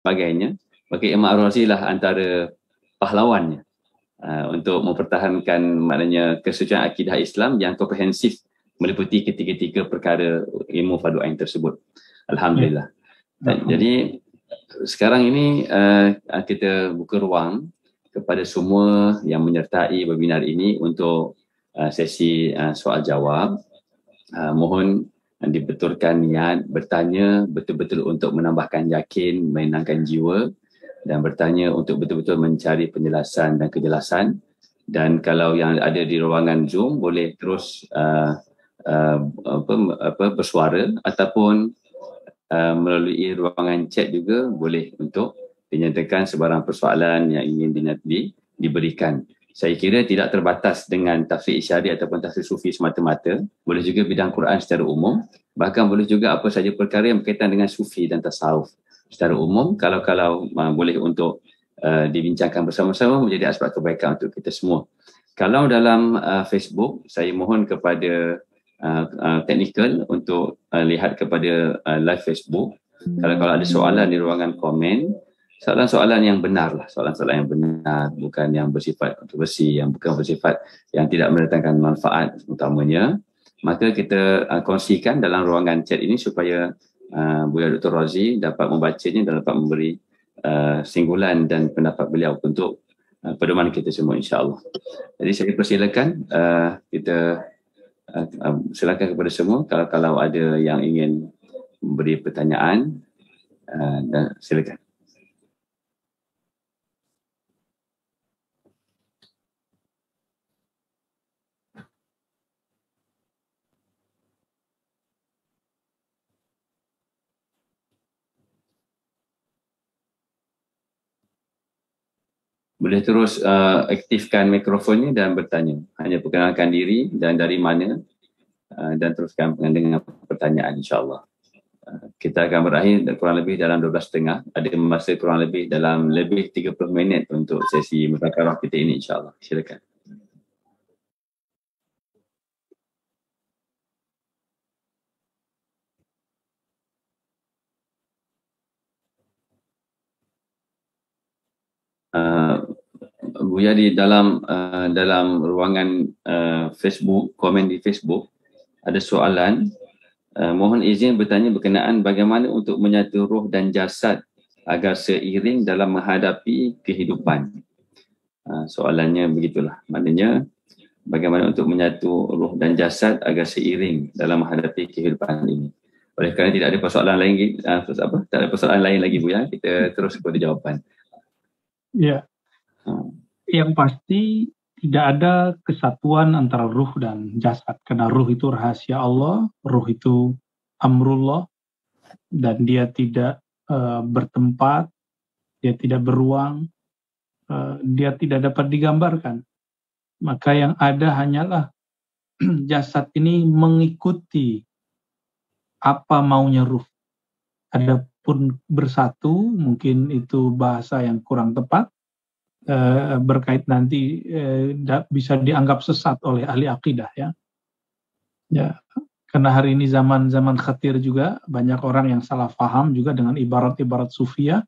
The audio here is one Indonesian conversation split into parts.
sebagainya, maka Imam Ar-Razi lah antara pahlawannya untuk mempertahankan maknanya kesucian akidah Islam yang komprehensif meliputi ketiga-tiga perkara ilmu fardu ain tersebut. Alhamdulillah. Jadi sekarang ini kita buka ruang kepada semua yang menyertai webinar ini untuk sesi soal jawab. Mohon dibetulkan niat bertanya betul-betul untuk menambahkan yakin, menenangkan jiwa, dan bertanya untuk betul-betul mencari penjelasan dan kejelasan. Dan kalau yang ada di ruangan Zoom boleh terus bersuara, ataupun melalui ruangan chat juga boleh untuk dinyatakan sebarang persoalan yang ingin diberikan. Saya kira tidak terbatas dengan tafsir isyari ataupun tafsir sufi semata-mata, boleh juga bidang Quran secara umum, bahkan boleh juga apa saja perkara yang berkaitan dengan sufi dan tasawuf secara umum, kalau boleh untuk dibincangkan bersama-sama, menjadi aspek kebaikan untuk kita semua. Kalau dalam Facebook, saya mohon kepada teknikal untuk lihat kepada live Facebook. Kalau ada soalan di ruangan komen, soalan-soalan yang benar lah, soalan-soalan yang benar, bukan yang bersifat kontroversi, yang bukan bersifat yang tidak mendatangkan manfaat utamanya, maka kita kongsikan dalam ruangan chat ini supaya Buya Dr. Razi dapat membacanya dan dapat memberi singgulan dan pendapat beliau untuk pedoman kita semua, insya-Allah. Jadi saya persilakan kita silakan kepada semua kalau ada yang ingin memberi pertanyaan, dan silakan. Boleh terus aktifkan mikrofonnya dan bertanya. Hanya perkenalkan diri dan dari mana, dan teruskan dengan pertanyaan, insya-Allah. Kita akan berakhir kurang lebih dalam 12.30. Ada masa kurang lebih dalam lebih 30 minit untuk sesi mudzakarah kita ini, insya-Allah. Silakan. Buya di dalam ruangan Facebook, komen di Facebook, ada soalan, mohon izin bertanya berkenaan bagaimana untuk menyatu roh dan jasad agar seiring dalam menghadapi kehidupan. Soalannya begitulah, maknanya bagaimana untuk menyatu roh dan jasad agar seiring dalam menghadapi kehidupan ini. Oleh kerana tidak ada persoalan lain, tak ada persoalan lain lagi, Buya, kita terus kepada jawapan. Ya. Yang pasti tidak ada kesatuan antara ruh dan jasad, karena ruh itu rahasia Allah, ruh itu amrullah, dan dia tidak bertempat, dia tidak beruang, dia tidak dapat digambarkan. Maka yang ada hanyalah jasad ini mengikuti apa maunya ruh. Adapun bersatu, mungkin itu bahasa yang kurang tepat, berkait nanti bisa dianggap sesat oleh ahli akidah, ya. Karena hari ini zaman khatir juga, banyak orang yang salah paham juga dengan ibarat-ibarat sufiyah,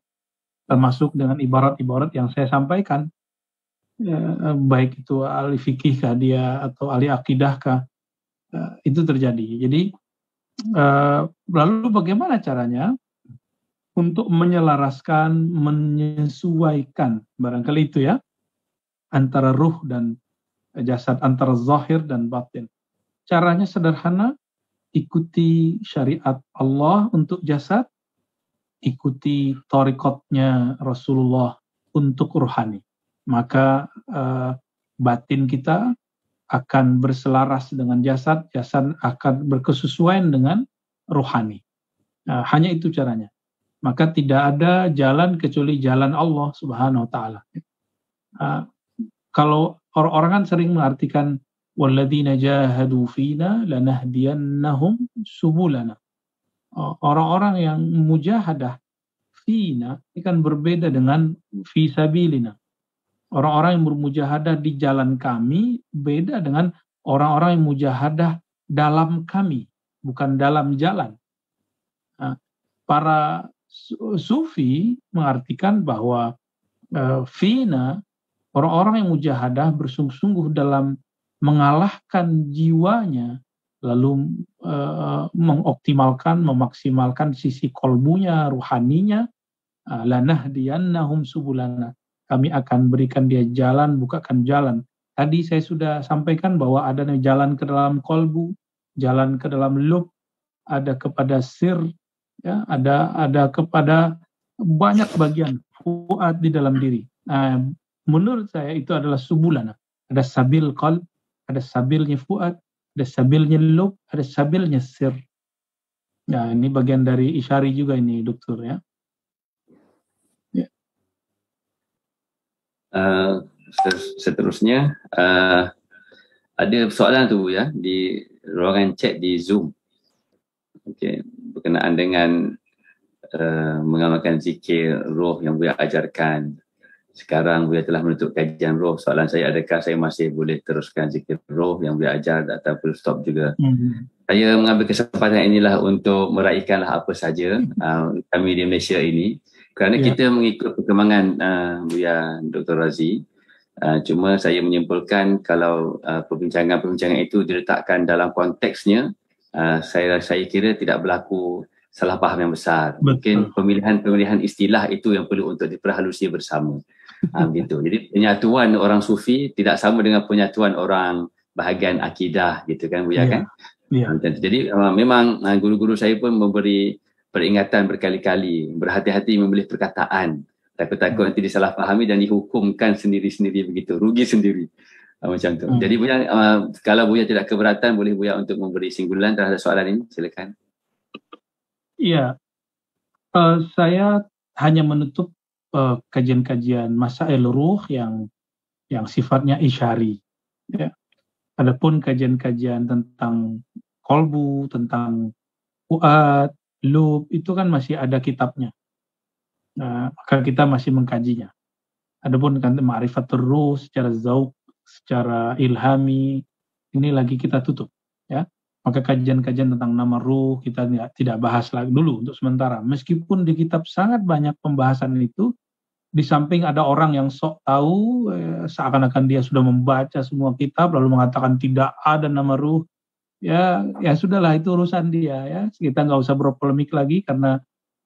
termasuk dengan ibarat-ibarat yang saya sampaikan, baik itu ahli fikih kah dia atau ahli akidah kah, itu terjadi. Jadi lalu bagaimana caranya untuk menyelaraskan, menyesuaikan, barangkali itu ya, antara ruh dan jasad, antara zahir dan batin. Caranya sederhana, ikuti syariat Allah untuk jasad, ikuti thariqatnya Rasulullah untuk ruhani. Maka batin kita akan berselaras dengan jasad, jasad akan berkesesuaian dengan ruhani. Hanya itu caranya. Maka tidak ada jalan kecuali jalan Allah Subhanahu wa taala. Kalau orang-orang kan sering mengartikan walladzina jahadu fina lanahdiyannahum subulana. Orang-orang yang mujahadah fina ini kan berbeda dengan fi sabilina. Orang-orang yang bermujahadah di jalan kami beda dengan orang-orang yang mujahadah dalam kami, bukan dalam jalan. Para Sufi mengartikan bahwa fina, orang-orang yang mujahadah bersungguh-sungguh dalam mengalahkan jiwanya, lalu mengoptimalkan, memaksimalkan sisi kolbunya, ruhaninya, lanahdiyannahum subulana. Kami akan berikan dia jalan, bukakan jalan. Tadi saya sudah sampaikan bahwa ada jalan ke dalam kolbu, jalan ke dalam lub, ada kepada sir, ya, ada kepada banyak bagian fuad di dalam diri. Menurut saya itu adalah subulana. Ada sabil qalb, ada sabilnya fuad, ada sabilnya lub, ada sabilnya sir. Nah, ini bagian dari isyari juga ini, dokter, ya. Seterusnya ada soalan tu ya di ruangan chat di Zoom. Okey, berkenaan dengan mengamalkan zikir roh yang Buya ajarkan. Sekarang Buya telah menutup kajian roh. Soalan saya, adakah saya masih boleh teruskan zikir roh yang Buya ajar atau perlu stop juga? Saya mengambil kesempatan inilah untuk meraihkanlah apa saja kami di Malaysia ini, kerana kita mengikut perkembangan Buya Dr. Razi. Cuma saya menyimpulkan kalau perbincangan-perbincangan itu diletakkan dalam konteksnya, saya kira tidak berlaku salah faham yang besar. Mungkin pemilihan istilah itu yang perlu untuk diperhalusi bersama. Gitu. Jadi penyatuan orang sufi tidak sama dengan penyatuan orang bahagian akidah, gitu kan Buya, kan? Jadi memang guru-guru saya pun memberi peringatan berkali-kali, berhati-hati memilih perkataan. Takut-takut nanti disalahfahami dan dihukumkan sendiri-sendiri begitu, rugi sendiri. Macam tu. Jadi Buya, kalau Buya tidak keberatan, boleh Buya untuk memberi singgulan terhadap soalan ini, silakan. Iya, saya hanya menutup kajian-kajian masail ruh yang sifatnya isyari. Ya. Adapun kajian-kajian tentang kolbu, tentang fuad, lub, itu kan masih ada kitabnya. Maka kita masih mengkajinya. Adapun kan ma'rifatul ruh secara zauq, secara ilhami, ini lagi kita tutup, ya. Maka kajian-kajian tentang nama ruh kita tidak bahas lagi dulu untuk sementara. Meskipun di kitab sangat banyak pembahasan itu, di samping ada orang yang sok tahu, seakan-akan dia sudah membaca semua kitab lalu mengatakan tidak ada nama ruh. Ya sudahlah, itu urusan dia, ya. Kita nggak usah berpolemik lagi, karena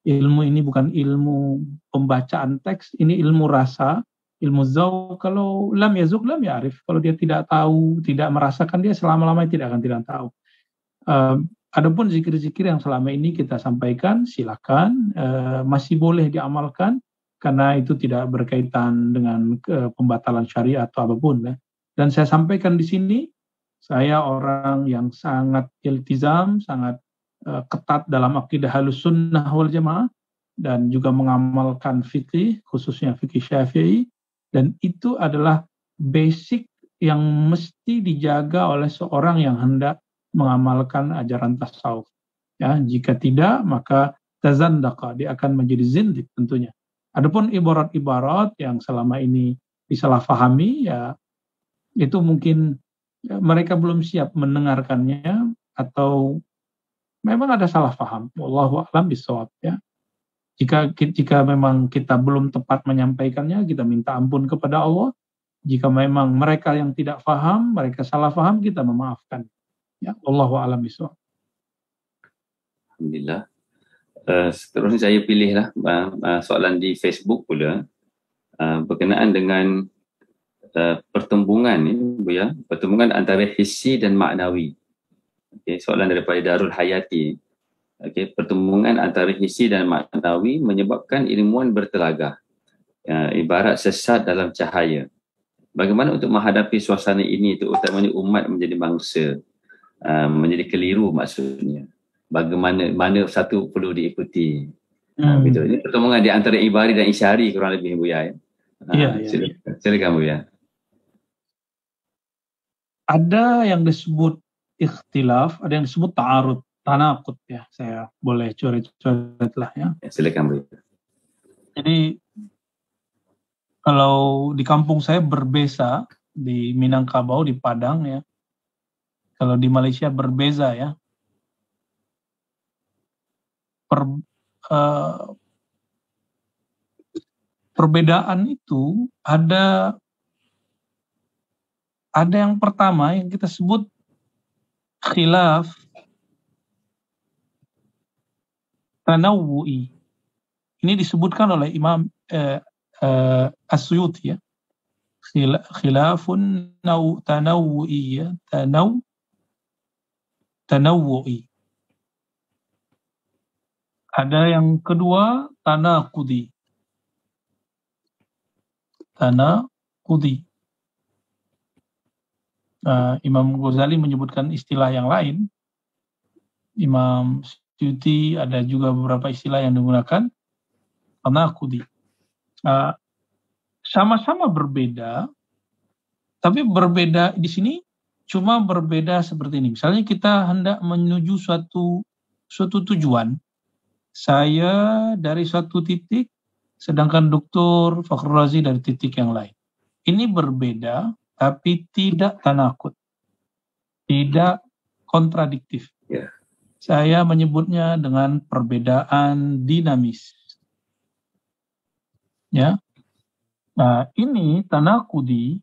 ilmu ini bukan ilmu pembacaan teks, ini ilmu rasa, ilmu zauq. Kalau lam yazuk lam ya'rif, kalau dia tidak tahu, tidak merasakan, dia selama-lamanya tidak akan tidak tahu. Adapun zikir-zikir yang selama ini kita sampaikan, silakan, masih boleh diamalkan, karena itu tidak berkaitan dengan pembatalan syariat atau apapun, ya. Dan saya sampaikan di sini, saya orang yang sangat iltizam, sangat ketat dalam akidah Ahlus Sunnah wal Jamaah, dan juga mengamalkan fikih, khususnya fikih Syafi'i, dan itu adalah basic yang mesti dijaga oleh seorang yang hendak mengamalkan ajaran tasawuf. Ya, jika tidak, maka tazandaqa, dia akan menjadi zindik tentunya. Adapun ibarat-ibarat yang selama ini disalahfahami, ya itu mungkin mereka belum siap mendengarkannya, atau memang ada salah paham. Wallahu a'lam bishawab, ya. Jika memang kita belum tepat menyampaikannya, kita minta ampun kepada Allah. Jika memang mereka yang tidak paham, mereka salah paham, kita memaafkan. Ya, wallahu a'lam bishawab. Alhamdulillah. Seterusnya saya pilihlah soalan di Facebook pula, berkenaan dengan pertembungan ni, Buya, pertembungan antara hissi dan maknawi. Okay, soalan daripada Darul Hayati. Okay, pertembungan antara hissi dan maknawi menyebabkan ilmuwan bertelagah, ibarat sesat dalam cahaya. Bagaimana untuk menghadapi suasana ini, terutamanya umat menjadi bangsa, menjadi keliru maksudnya. Bagaimana satu perlu diikuti. Betul. Ini pertemuan di antara ibari dan isyari kurang lebih, Buya. Silakan Buya. Ada yang disebut ikhtilaf, ada yang disebut ta'arud, tanaqud, ya. Saya boleh coret-coret lah, ya. Silakan Buya. Jadi kalau di kampung saya berbeza, di Minangkabau, di Padang, ya. Kalau di Malaysia berbeza, ya. perbedaan itu ada yang pertama yang kita sebut khilaf tanawwu'i. Ini disebutkan oleh Imam As-Suyuti ya. Khilafun tanawwu'i ya. Tanawwu'i. Ada yang kedua tanaqudi. Imam Ghazali menyebutkan istilah yang lain. Imam Suyuti ada juga beberapa istilah yang digunakan. Tanaqudi. Sama-sama berbeda, tapi berbeda di sini cuma berbeda seperti ini. Misalnya kita hendak menuju suatu tujuan. Saya dari suatu titik, sedangkan Dr. Fakhrul Razi dari titik yang lain. Ini berbeda, tapi tidak tanakut, tidak kontradiktif. Ya. Saya menyebutnya dengan perbedaan dinamis. Ya, nah ini tanakudi,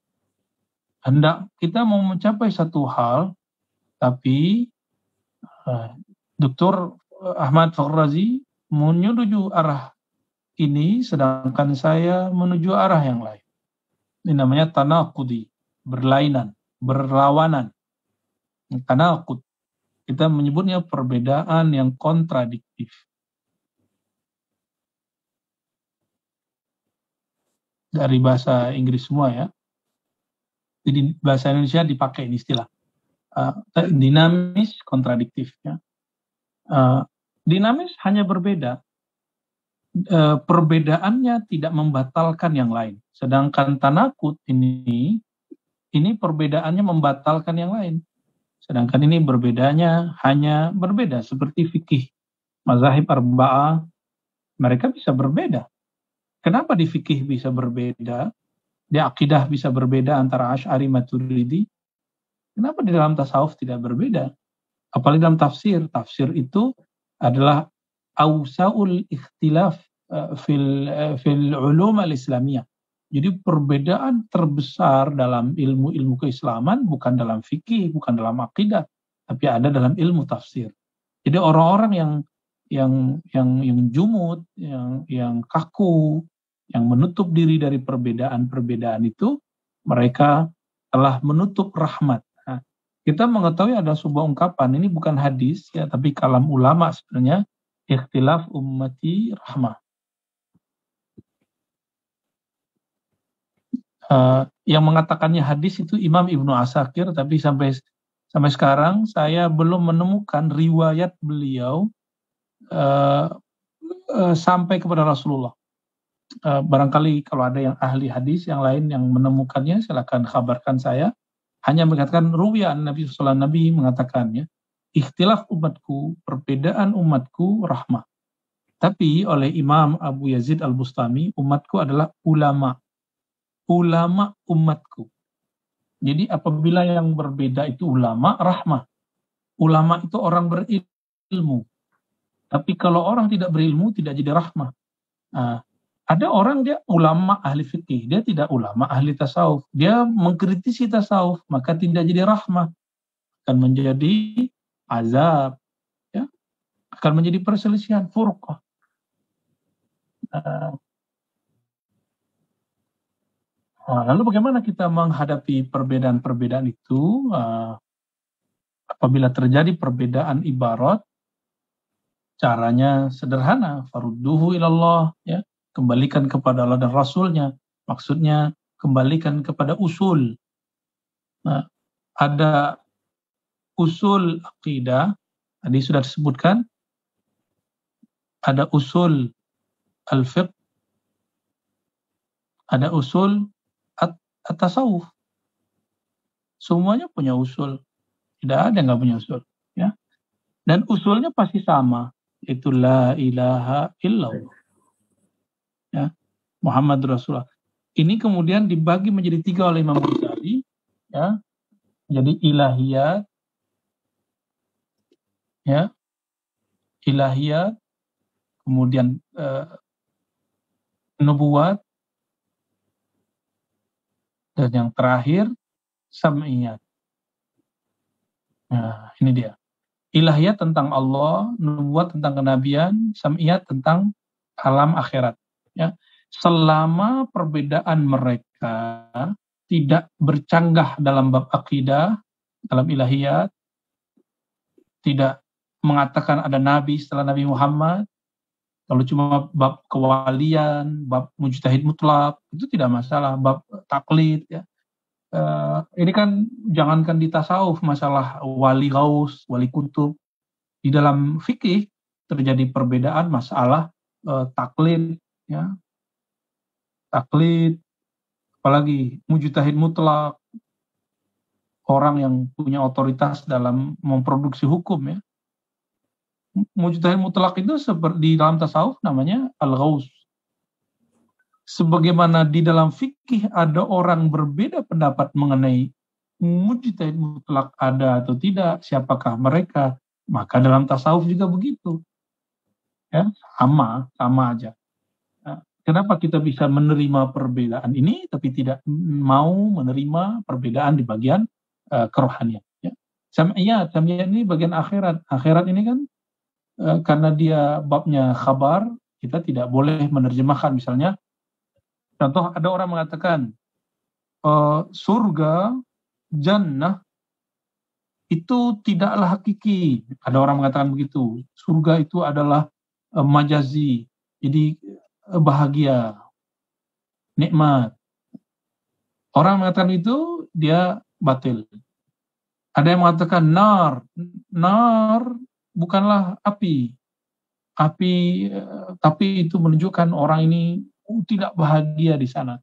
hendak kita mau mencapai satu hal, tapi Dr. Ahmad Fakhrul Razi menuju arah ini, sedangkan saya menuju arah yang lain. Ini namanya tanakudi, berlainan, berlawanan. Tanakud, kita menyebutnya perbedaan yang kontradiktif. Dari bahasa Inggris semua ya. Jadi bahasa Indonesia dipakai ini istilah. Dinamis, kontradiktif ya. Dinamis hanya berbeda. Perbedaannya tidak membatalkan yang lain. Sedangkan tanakut ini perbedaannya membatalkan yang lain. Sedangkan ini berbedanya hanya berbeda. Seperti fikih, mazahib arba'ah, mereka bisa berbeda. Kenapa di fikih bisa berbeda? Di akidah bisa berbeda antara Asy'ari Maturidi. Kenapa di dalam tasawuf tidak berbeda? Apalagi dalam tafsir. Tafsir itu adalah awsa'ul ikhtilaf fil ulum al-islamiyah. Jadi perbedaan terbesar dalam ilmu-ilmu keislaman bukan dalam fikih, bukan dalam akidah, tapi ada dalam ilmu tafsir. Jadi orang-orang yang jumud, yang kaku, yang menutup diri dari perbedaan-perbedaan itu, mereka telah menutup rahmat. Nah, kita mengetahui ada sebuah ungkapan, ini bukan hadis ya, tapi kalam ulama sebenarnya, ikhtilaf ummati rahmah. Yang mengatakannya hadis itu Imam Ibnu Asakir, tapi sampai sekarang saya belum menemukan riwayat beliau sampai kepada Rasulullah. Barangkali kalau ada yang ahli hadis yang lain yang menemukannya, silakan kabarkan saya. Hanya mengatakan ruwiya Nabi sallallahu alaihi wasallam, Nabi mengatakannya, ikhtilaf umatku, perbedaan umatku rahmah. Tapi oleh Imam Abu Yazid Al-Bustami, umatku adalah ulama umatku. Jadi apabila yang berbeda itu ulama, rahmah. Ulama itu orang berilmu. Tapi kalau orang tidak berilmu, tidak jadi rahmah. Nah, ada orang dia ulama ahli fikih, dia tidak ulama ahli tasawuf. Dia mengkritisi tasawuf, maka tidak jadi rahmah. Akan menjadi azab. Ya? Akan menjadi perselisihan, furqah. Lalu bagaimana kita menghadapi perbedaan-perbedaan itu? Apabila terjadi perbedaan ibarat, caranya sederhana, farudduhu ilallah, ya, kembalikan kepada Allah dan Rasulnya. Maksudnya kembalikan kepada usul. Nah, ada usul akidah, tadi sudah disebutkan, ada usul al-fiqh, ada usul at-tasawuf. Semuanya punya usul. Tidak ada yang nggak punya usul. Ya. Dan usulnya pasti sama. Yaitu la ilaha illallah. Ya. Muhammad Rasulullah. Ini kemudian dibagi menjadi 3 oleh Imam Ghazali. Ya. Jadi ilahiyat. Ya. Ilahiyat. Kemudian nubuwat. Dan yang terakhir sam'iyat. Nah, ini dia. Ilahiyat tentang Allah, nubuat tentang kenabian, sam'iyat tentang alam akhirat. Ya. Selama perbedaan mereka tidak bercanggah dalam bab akidah, dalam ilahiyat, tidak mengatakan ada nabi setelah Nabi Muhammad, kalau cuma bab kewalian, bab mujtahid mutlak, itu tidak masalah. Bab taklid, ya. Ini kan jangankan di tasawuf, masalah wali gaus, wali kutub. Di dalam fikih terjadi perbedaan masalah taklid, ya. Taklid, apalagi mujtahid mutlak, orang yang punya otoritas dalam memproduksi hukum, ya. Mujtahid mutlak itu seperti di dalam tasawuf namanya al-ghaus. Sebagaimana di dalam fikih ada orang berbeda pendapat mengenai mujtahid mutlak ada atau tidak, siapakah mereka, maka dalam tasawuf juga begitu. Ya, sama aja. Nah, kenapa kita bisa menerima perbedaan ini tapi tidak mau menerima perbedaan di bagian kerohanian, ya. Sam'iyat ini bagian akhirat. Akhirat ini kan karena dia babnya khabar, kita tidak boleh menerjemahkan. Misalnya, contoh ada orang mengatakan surga, jannah itu tidaklah hakiki. Ada orang mengatakan begitu. Surga itu adalah majazi, jadi bahagia, nikmat. Orang mengatakan itu, dia batil. Ada yang mengatakan nar bukanlah api, tapi itu menunjukkan orang ini tidak bahagia di sana.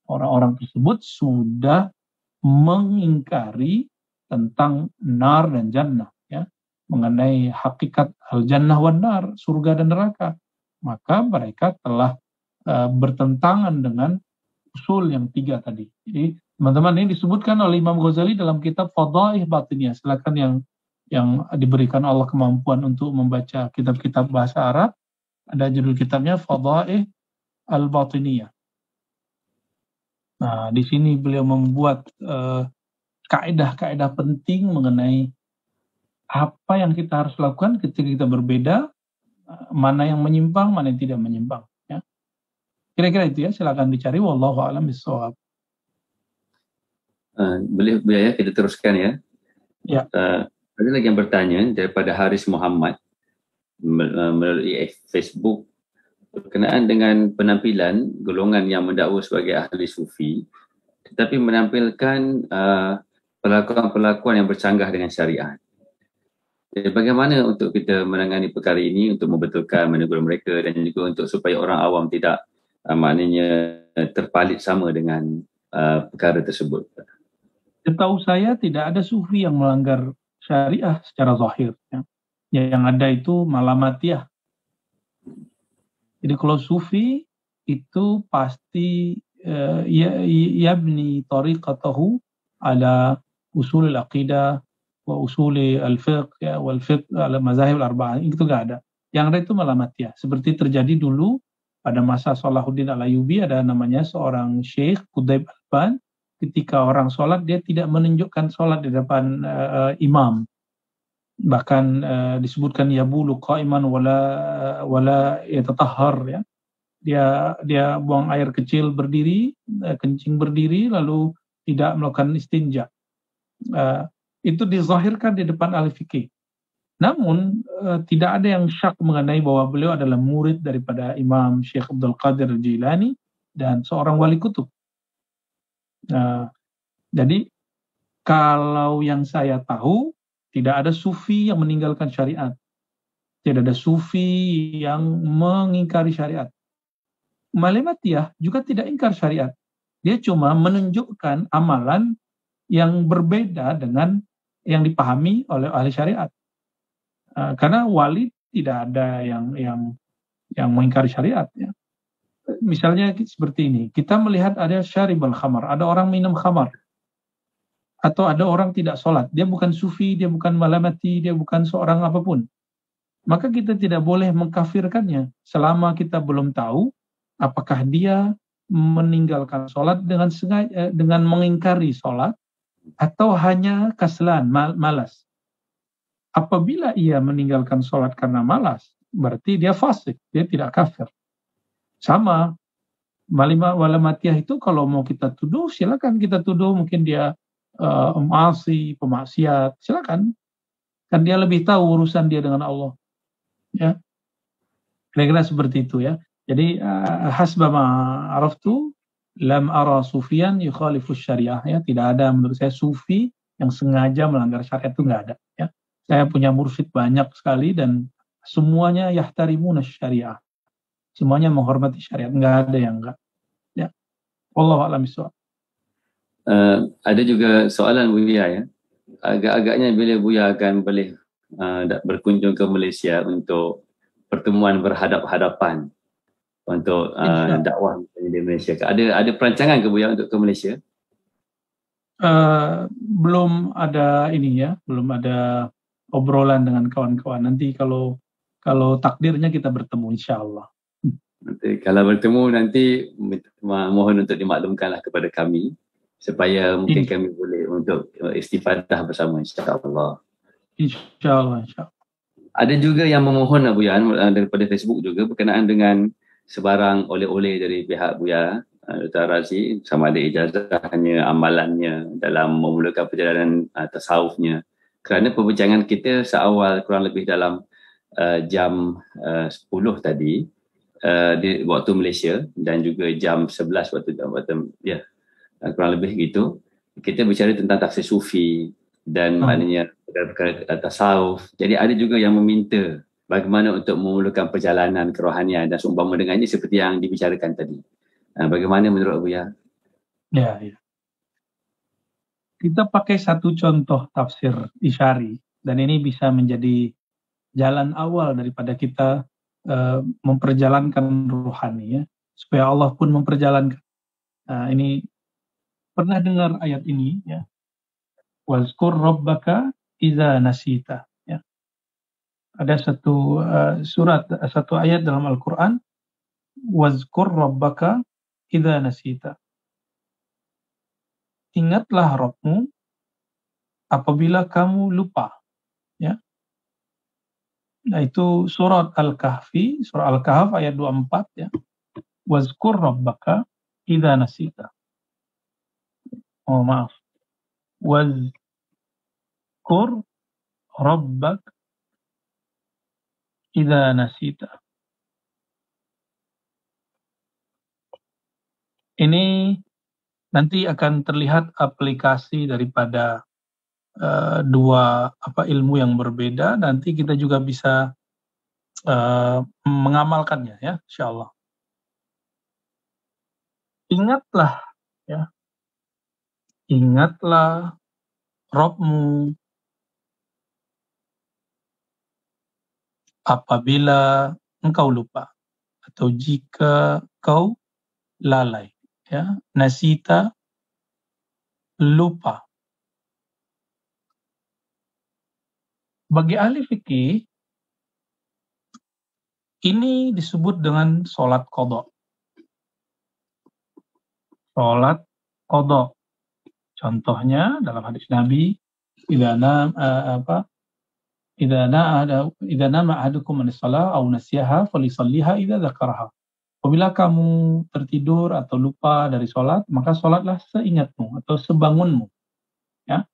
Orang-orang tersebut sudah mengingkari tentang nar dan jannah, ya, mengenai hakikat al-jannah wan nar, surga dan neraka. Maka mereka telah bertentangan dengan usul yang 3 tadi. Jadi teman-teman, ini disebutkan oleh Imam Ghazali dalam kitab Fadhaih Batiniyah. Silakan yang diberikan Allah kemampuan untuk membaca kitab-kitab bahasa Arab, ada judul kitabnya Fadhaih Al-Batiniyah. Nah, di sini beliau membuat kaidah-kaidah penting mengenai apa yang kita harus lakukan ketika kita berbeda, mana yang menyimpang, mana yang tidak menyimpang, ya. Kira-kira itu, ya. Silakan dicari, wallahu a'lam bishawab. Boleh ya, kita teruskan, ya. Ya. Ada lagi yang bertanya daripada Haris Muhammad melalui Facebook berkenaan dengan penampilan golongan yang mendakwa sebagai ahli sufi tetapi menampilkan perlakuan-perlakuan yang bercanggah dengan syariat. Jadi bagaimana untuk kita menangani perkara ini untuk membetulkan, menegur mereka dan juga untuk supaya orang awam tidak maknanya terpalit sama dengan perkara tersebut? Setahu saya tidak ada sufi yang melanggar syariah secara zahir, ya. Yang ada itu malamatiyah. Jadi kalau sufi itu pasti yabni tariqatahu ala usul al-aqidah wa usul al-fiqh, ya, wal fiqh ala mazahib al-arba'ah. Itu enggak ada. Yang ada itu malamatiyah. Seperti terjadi dulu pada masa Salahuddin Al-Ayyubi, ada namanya seorang syekh Qudayb Alban. Ketika orang sholat, dia tidak menunjukkan sholat di depan imam. Bahkan disebutkan yabulu qa'iman wala yatatahhar, ya. Dia buang air kecil berdiri, kencing berdiri, lalu tidak melakukan istinja. Itu dizahirkan di depan ahli fikih. Namun tidak ada yang syak mengenai bahwa beliau adalah murid daripada Imam Syekh Abdul Qadir Jilani dan seorang wali kutub. Jadi kalau yang saya tahu, tidak ada sufi yang meninggalkan syariat. Tidak ada sufi yang mengingkari syariat. Malamatiyah juga tidak ingkar syariat. Dia cuma menunjukkan amalan yang berbeda dengan yang dipahami oleh ahli syariat. Karena wali tidak ada yang mengingkari syariat, ya. Misalnya seperti ini, kita melihat ada syaribul khamar, ada orang minum khamar, atau ada orang tidak sholat, dia bukan sufi, dia bukan malamati, dia bukan seorang apapun, maka kita tidak boleh mengkafirkannya selama kita belum tahu apakah dia meninggalkan sholat dengan sengaja, dengan mengingkari sholat, atau hanya kaslan, malas. Apabila ia meninggalkan sholat karena malas, berarti dia fasik, dia tidak kafir. Sama, wala matiyah itu kalau mau kita tuduh, silakan kita tuduh, mungkin dia pemaksiat, silakan. Kan dia lebih tahu urusan dia dengan Allah. Ya, kira-kira seperti itu ya. Jadi hasba ma araftu lam ara sufian yukhalifus syariah, ya. Tidak ada menurut saya sufi yang sengaja melanggar syariat, itu nggak ada ya. Saya punya mursyid banyak sekali dan semuanya yahtarimuna syariah. Semuanya menghormati syariat, nggak ada yang enggak. Ya. Wallahu a'lam bishawab. Ada juga soalan Buya ya. Agak-agaknya bila Buya akan boleh berkunjung ke Malaysia untuk pertemuan berhadap-hadapan untuk dakwah di Malaysia. Ada perancangan ke Buya untuk ke Malaysia? Belum ada ini ya, belum ada obrolan dengan kawan-kawan. Nanti kalau takdirnya kita bertemu insya-Allah. Nanti kalau bertemu nanti mohon untuk dimaklumkanlah kepada kami supaya mungkin kami boleh untuk istifadah bersama insya-Allah. Insya-Allah. Ada juga yang memohon Buya daripada Facebook juga berkenaan dengan sebarang oleh-oleh dari pihak Buya Dr. Razi, sama ada ijazahnya, amalannya dalam memulakan perjalanan tasawufnya. Kerana perbincangan kita seawal kurang lebih dalam jam 10 tadi di waktu Malaysia dan juga jam 11 waktu ya, kurang lebih gitu, kita bicara tentang tafsir sufi dan maknanya perkara tasawuf. Jadi ada juga yang meminta bagaimana untuk memulakan perjalanan kerohanian dan seumpama dengan ini seperti yang dibicarakan tadi. Bagaimana menurut Buya? Ya. Kita pakai satu contoh tafsir Isyari dan ini bisa menjadi jalan awal daripada kita memperjalankan rohani ya, supaya Allah pun memperjalankan. Ini pernah dengar ayat ini ya. Wazkur rabbaka idza nasita ya. Ada satu satu ayat dalam Al-Qur'an, wazkur rabbaka idza nasita. Ingatlah Rabbmu apabila kamu lupa ya. Nah, itu surat Al-Kahfi, surah Al-Kahf ayat 24 ya. Wazkur rabbaka idza nasita. Oh, maaf. Wazkur rabbak idza nasita. Ini nanti akan terlihat aplikasi daripada dua ilmu yang berbeda. Nanti kita juga bisa mengamalkannya ya, insyaallah. Ingatlah ya. Ingatlah Rabbmu apabila engkau lupa atau jika kau lalai ya. Nasita, lupa. Bagi ahli fikih ini disebut dengan sholat qadha. Sholat qadha. Contohnya dalam hadis Nabi, idza nama ahadukum min shalah aw nasiyaha falyusalliha idza dzakaraha. Apabila kamu tertidur atau lupa dari sholat, maka sholatlah seingatmu atau sebangunmu. Ya.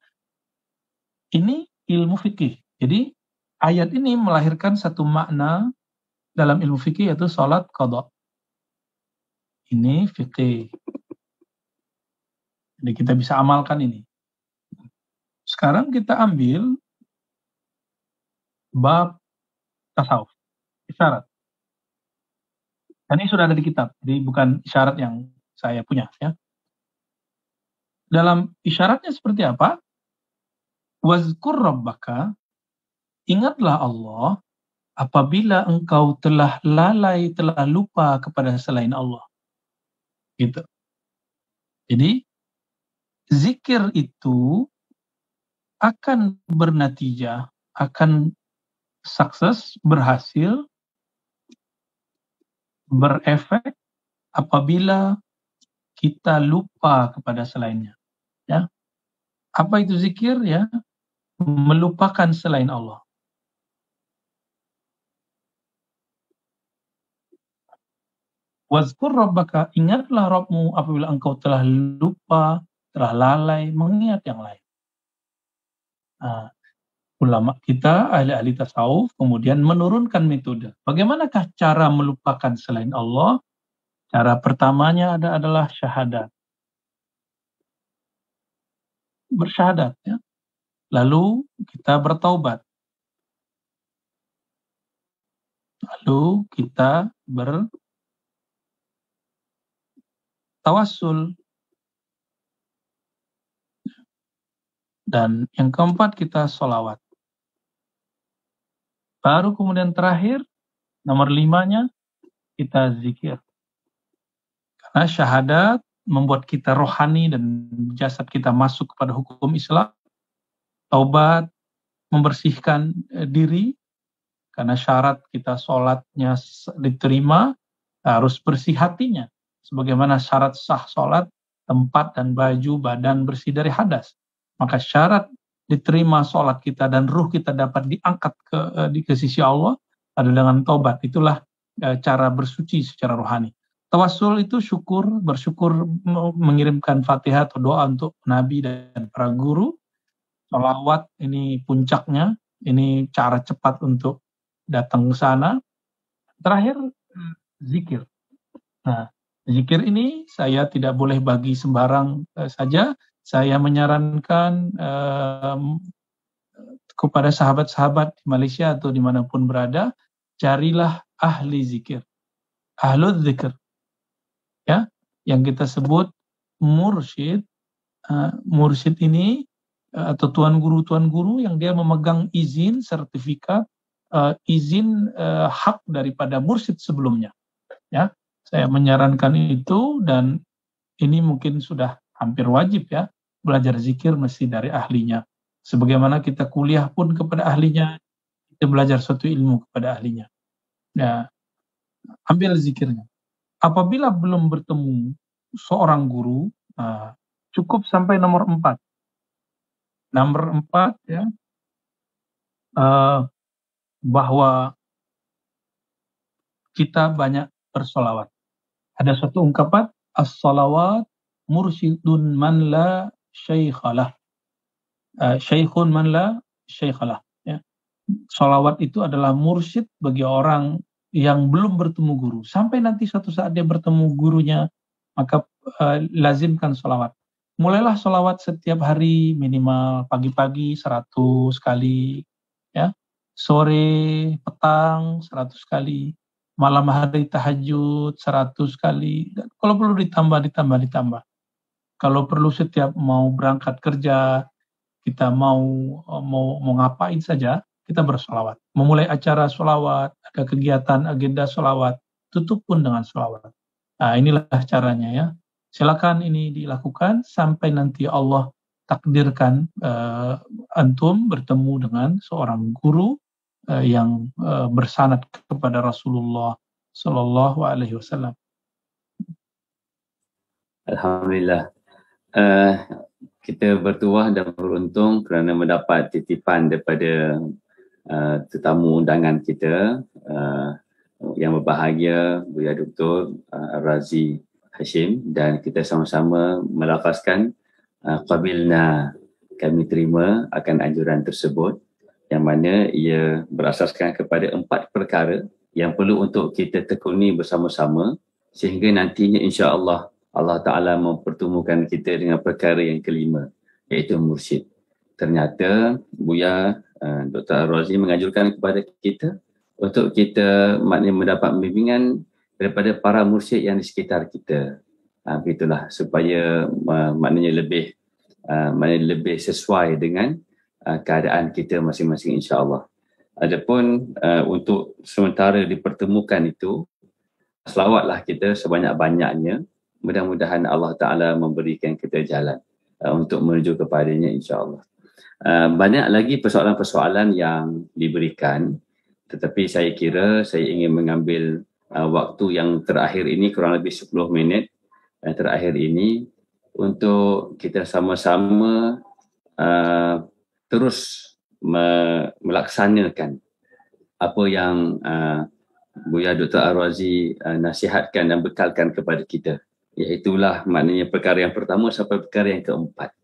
Ini ilmu fikih. Jadi ayat ini melahirkan satu makna dalam ilmu fikih yaitu sholat qadha. Ini fikih. Jadi kita bisa amalkan ini. Sekarang kita ambil bab tasawuf, isyarat. Dan ini sudah ada di kitab, jadi bukan isyarat yang saya punya ya. Dalam isyaratnya seperti apa? Wazkur rabbaka, ingatlah Allah apabila engkau telah lalai, telah lupa kepada selain Allah. Gitu. Jadi zikir itu akan bernatijah, akan sukses, berhasil, berefek apabila kita lupa kepada selainnya. Ya, apa itu zikir? Ya, melupakan selain Allah. Wazkur rabbaka, ingatlah Rabbmu apabila engkau telah lupa, telah lalai mengingat yang lain. Nah, ulama kita, ahli-ahli tasawuf, kemudian menurunkan metode. Bagaimanakah cara melupakan selain Allah? Cara pertamanya adalah syahadat. Bersyahadat, ya. Lalu kita bertaubat. Lalu kita bertawassul. Dan yang keempat kita sholawat. Baru kemudian terakhir, nomor 5-nya, kita zikir. Karena syahadat membuat kita rohani dan jasad kita masuk kepada hukum Islam. Taubat, membersihkan diri, karena syarat kita sholatnya diterima, harus bersih hatinya. Sebagaimana syarat sah sholat, tempat dan baju, badan bersih dari hadas. Maka syarat diterima sholat kita dan ruh kita dapat diangkat ke sisi Allah adalah dengan taubat. Itulah cara bersuci secara rohani. Tawassul itu bersyukur mengirimkan Fatihah atau doa untuk Nabi dan para guru. Sholawat ini puncaknya, ini cara cepat untuk datang ke sana. Terakhir, zikir. Nah, zikir ini saya tidak boleh bagi sembarang saja. Saya menyarankan kepada sahabat-sahabat di Malaysia atau dimanapun berada, carilah ahli zikir, ahlul zikir, ya, yang kita sebut mursyid. Mursyid ini atau tuan guru yang dia memegang izin, sertifikat, izin hak daripada mursyid sebelumnya. Ya, saya menyarankan itu, dan ini mungkin sudah hampir wajib, ya, belajar zikir mesti dari ahlinya. Sebagaimana kita kuliah pun kepada ahlinya, kita belajar suatu ilmu kepada ahlinya. Ya, ambil zikirnya. Apabila belum bertemu seorang guru, cukup sampai nomor 4. Nomor 4, ya, bahwa kita banyak bersolawat. Ada suatu ungkapan, as-salawat mursyidun man la syaikhalah. Syaikhun man la syaikhalah. Ya. Salawat itu adalah mursyid bagi orang yang belum bertemu guru. Sampai nanti suatu saat dia bertemu gurunya, maka lazimkan salawat. Mulailah salawat setiap hari minimal pagi-pagi 100 kali, ya. Sore, petang 100 kali. Malam hari tahajud 100 kali. Dan kalau perlu ditambah. Kalau perlu setiap mau berangkat kerja, kita mau ngapain saja, kita bersolawat. Memulai acara solawat, ada kegiatan agenda solawat, tutup pun dengan solawat. Nah, inilah caranya, ya. Silakan ini dilakukan sampai nanti Allah takdirkan antum bertemu dengan seorang guru yang bersanad kepada Rasulullah Sallallahu Alaihi Wasallam. Alhamdulillah. Kita bertuah dan beruntung kerana mendapat titipan daripada tetamu undangan kita yang berbahagia, Buya Dr. Razi Hashim, dan kita sama-sama melafazkan qabilna, kami terima akan anjuran tersebut, yang mana ia berasaskan kepada 4 perkara yang perlu untuk kita tekuni bersama-sama sehingga nantinya insya-Allah Allah Ta'ala mempertemukan kita dengan perkara yang kelima, iaitu mursyid. Ternyata Buya Dr. Razi menganjurkan kepada kita untuk kita maknanya mendapat bimbingan daripada para mursyid yang di sekitar kita. Begitulah supaya maknanya lebih sesuai dengan keadaan kita masing-masing insya-Allah. Adapun untuk sementara dipertemukan itu, selawatlah kita sebanyak-banyaknya. Mudah-mudahan Allah Ta'ala memberikan kita jalan untuk menuju kepadanya insya-Allah. Banyak lagi persoalan-persoalan yang diberikan, tetapi saya kira saya ingin mengambil waktu yang terakhir ini kurang lebih 10 minit terakhir ini untuk kita sama-sama terus melaksanakan apa yang Buya Dr. Ar-Razi nasihatkan dan bekalkan kepada kita. Iaitulah maknanya perkara yang pertama sampai perkara yang keempat.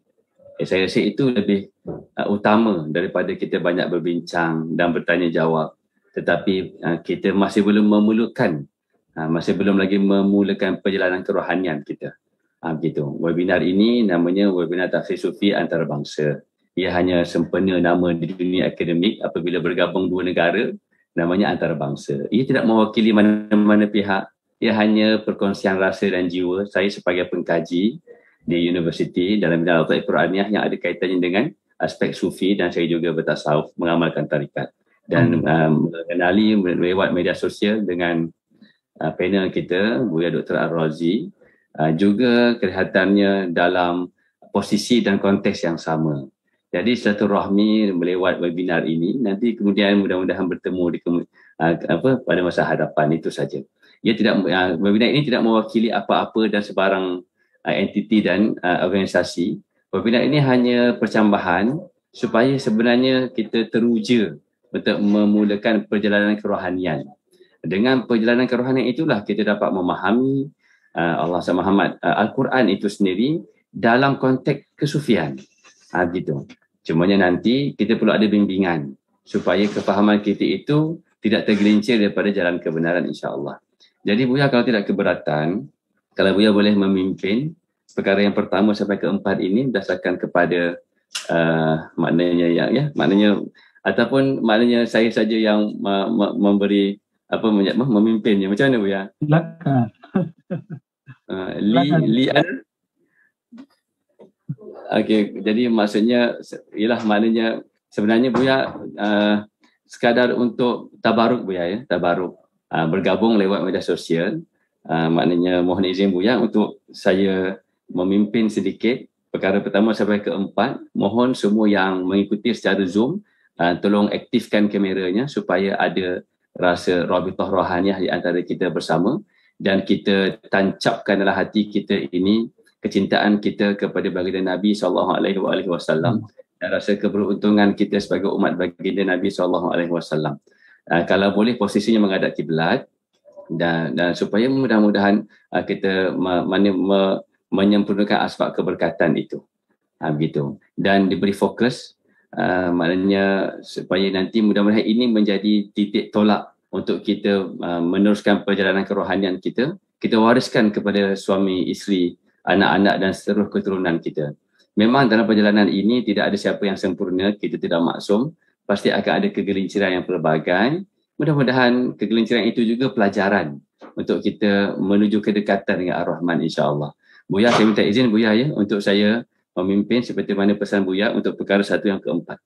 Saya rasa itu lebih utama daripada kita banyak berbincang dan bertanya jawab. Tetapi kita masih belum memerlukan, masih belum lagi memulakan perjalanan kerohanian kita. Begitu. Webinar ini namanya Webinar Tafsir Sufi Antarabangsa. Ia hanya sempena nama di dunia akademik apabila bergabung dua negara, namanya antarabangsa. Ia tidak mewakili mana-mana pihak. Ia hanya perkongsian rasa dan jiwa saya sebagai pengkaji di universiti dalam bidang al-Quran Quraniah yang ada kaitannya dengan aspek sufi, dan saya juga bertasawuf, mengamalkan tarikat. Dan mengenali lewat media sosial dengan panel kita, Buya Dr. Ar-Razi, juga kelihatannya dalam posisi dan konteks yang sama. Jadi silaturahmi melewat webinar ini, nanti kemudian mudah-mudahan bertemu di pada masa hadapan, itu saja. Ia tidak, webinar ini tidak mewakili apa-apa dan sebarang entiti dan organisasi. Webinar ini hanya percambahan supaya sebenarnya kita teruja untuk memulakan perjalanan kerohanian. Dengan perjalanan kerohanian itulah kita dapat memahami Allah Muhammad, Al-Quran itu sendiri dalam konteks kesufian. Gitu. Cumanya nanti kita perlu ada bimbingan supaya kefahaman kita itu tidak tergelincir daripada jalan kebenaran, insya-Allah. Jadi Buya kalau tidak keberatan, kalau Buya boleh memimpin perkara yang pertama sampai keempat ini berdasarkan kepada maknanya maknanya ataupun maknanya saya saja yang memberi memimpinnya. Macam mana Buya? Silakan. Lian. Okey, jadi maksudnya ialah maknanya sebenarnya Buya sekadar untuk tabaruk Buya, ya, tabaruk, bergabung lewat media sosial. Maknanya mohon izin Buya untuk saya memimpin sedikit perkara pertama sampai keempat. Mohon semua yang mengikuti secara Zoom tolong aktifkan kameranya supaya ada rasa rabitah rohaniah di antara kita bersama, dan kita tancapkan dalam hati kita ini kecintaan kita kepada baginda Nabi SAW dan rasa keberuntungan kita sebagai umat baginda Nabi SAW. Kalau boleh posisinya menghadap kiblat, dan supaya mudah-mudahan kita menyempurnakan asbab keberkatan itu. Begitu. Dan diberi fokus, maknanya supaya nanti mudah-mudahan ini menjadi titik tolak untuk kita meneruskan perjalanan kerohanian kita. Kita wariskan kepada suami, isteri, anak-anak dan seluruh keturunan kita. Memang dalam perjalanan ini tidak ada siapa yang sempurna, kita tidak maksum. Pasti akan ada kegelinciran yang pelbagai. Mudah-mudahan kegelinciran itu juga pelajaran untuk kita menuju kedekatan dengan Ar-Rahman, insya-Allah. Buya, saya minta izin Buya, ya, untuk saya memimpin seperti mana pesan Buya untuk perkara satu yang keempat.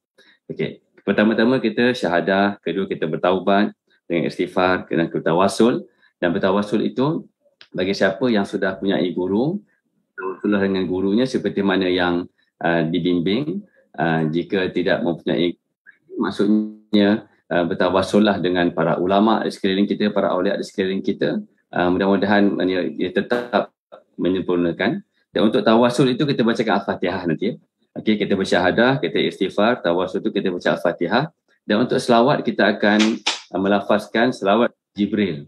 Okey. Pertama-tama kita syahadah, kedua kita bertaubat dengan istighfar, dan bertawasul. Dan bertawasul itu bagi siapa yang sudah punya guru, tawassullah dengan gurunya seperti mana yang dibimbing. Jika tidak mempunyai, maksudnya bertawassullah dengan para ulama di sekeliling kita, para awliya di sekeliling kita. Mudah-mudahan ia tetap menyempurnakan. Dan untuk tawassul itu kita bacakan Al-Fatihah nanti, ya. Okey, kita bersyahadah, kita istighfar, tawassul itu kita baca Al-Fatihah. Dan untuk selawat kita akan melafazkan selawat Jibril.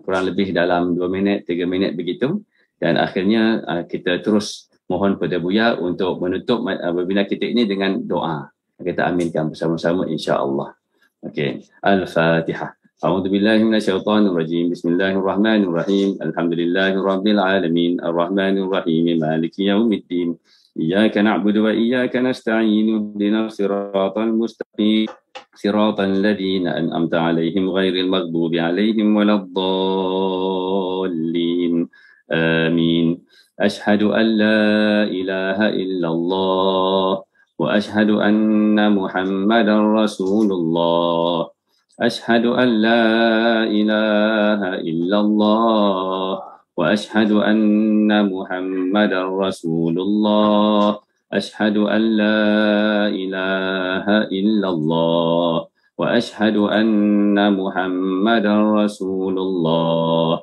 Kurang lebih dalam 2 minit, 3 minit begitu. Dan akhirnya kita terus mohon pada Buya untuk menutup webinar kita ini dengan doa. Kita aminkan bersama-sama, insya-Allah. Okey, Al-Fatihah. A'udzu billahi minasyaitonir rajim. Bismillahirrahmanirrahim. Alhamdulillahirabbil alamin. Arrahmanir rahim. Maliki yaumiddin. Iyyaka na'budu wa iyyaka nasta'in. Ihdinas siratal mustaqim. Siratal ladzina an'amta 'alaihim ghairil maghdubi 'alaihim waladdallin. Amin. Ashhadu an la ilaha illallah wa ashhadu anna Muhammadar Rasulullah. Ashhadu an la ilaha illallah wa ashhadu anna Muhammadar Rasulullah. Ashhadu an la ilaha illallah wa ashhadu anna Muhammadar Rasulullah.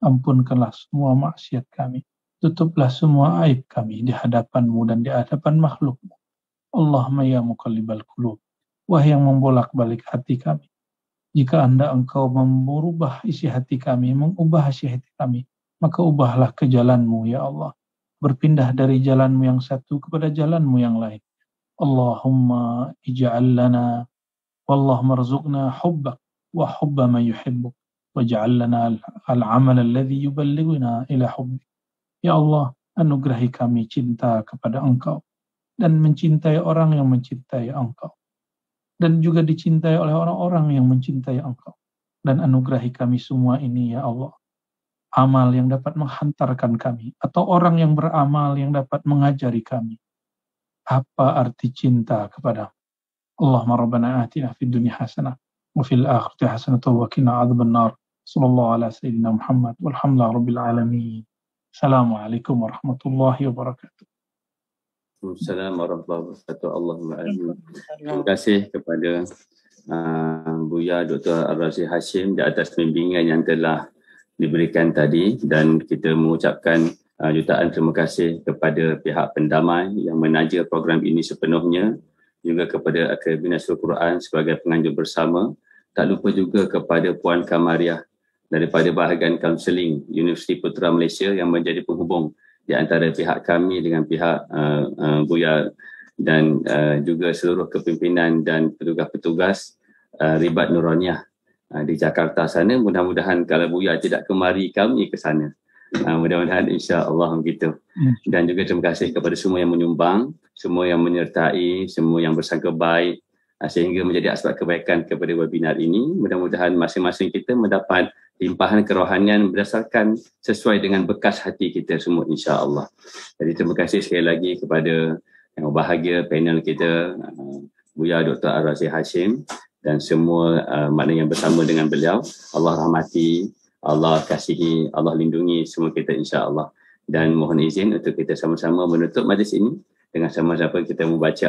Ampunkanlah semua maksiat kami. Tutuplah semua aib kami di hadapan-Mu dan di hadapan makhluk-Mu. Allahumma ya muqallibal qulub, wahai yang membolak-balik hati kami. Jika Anda Engkau merubah isi hati kami, mengubah isi hati kami, maka ubahlah ke jalan-Mu ya Allah. Berpindah dari jalan-Mu yang satu kepada jalan-Mu yang lain. Allahumma ij'al lana wallahumma rzuqna hubbak wa hubba man yuhibbuk waj'al lana al-amal alladhi yuballighuna ila hubbik. Ya Allah, anugerahi kami cinta kepada Engkau dan mencintai orang yang mencintai Engkau, dan juga dicintai oleh orang-orang yang mencintai Engkau. Dan anugerahi kami semua ini ya Allah, amal yang dapat menghantarkan kami, atau orang yang beramal yang dapat mengajari kami apa arti cinta kepada Allahumma rabbana atina fid dunya hasanah wa fil akhirati hasanah wa qina adzabannar. Sallallahu ala sayyidina Muhammad walhamdulillahi rabbil alamin. Assalamualaikum warahmatullahi wabarakatuh. Assalamualaikum warahmatullahi wabarakatuh. Allahumma amin. Terima kasih kepada Buya Dr. Ar-Razi Hashim di atas bimbingan yang telah diberikan tadi, dan kita mengucapkan jutaan terima kasih kepada pihak pendamai yang menaja program ini sepenuhnya, juga kepada Akademi Nasrul Quran sebagai penganjur bersama. Tak lupa juga kepada Puan Kamariah daripada bahagian kaunseling Universiti Putra Malaysia yang menjadi penghubung di antara pihak kami dengan pihak Buya, dan juga seluruh kepimpinan dan petugas-petugas Ribat Nuraniah di Jakarta sana. Mudah-mudahan kalau Buya tidak kemari, kami ke sana. Mudah-mudahan insya-Allah begitu. Dan juga terima kasih kepada semua yang menyumbang, semua yang menyertai, semua yang bersangka baik sehingga menjadi asbab kebaikan kepada webinar ini. Mudah-mudahan masing-masing kita mendapat limpahan kerohanian berdasarkan sesuai dengan bekas hati kita semua insya-Allah. Jadi terima kasih sekali lagi kepada yang berbahagia panel kita, Buya Dr. Ar-Razi Hashim dan semua makna yang bersama dengan beliau. Allah rahmati, Allah kasihi, Allah lindungi semua kita insya-Allah. Dan mohon izin untuk kita sama-sama menutup majlis ini dengan sama-sama kita membaca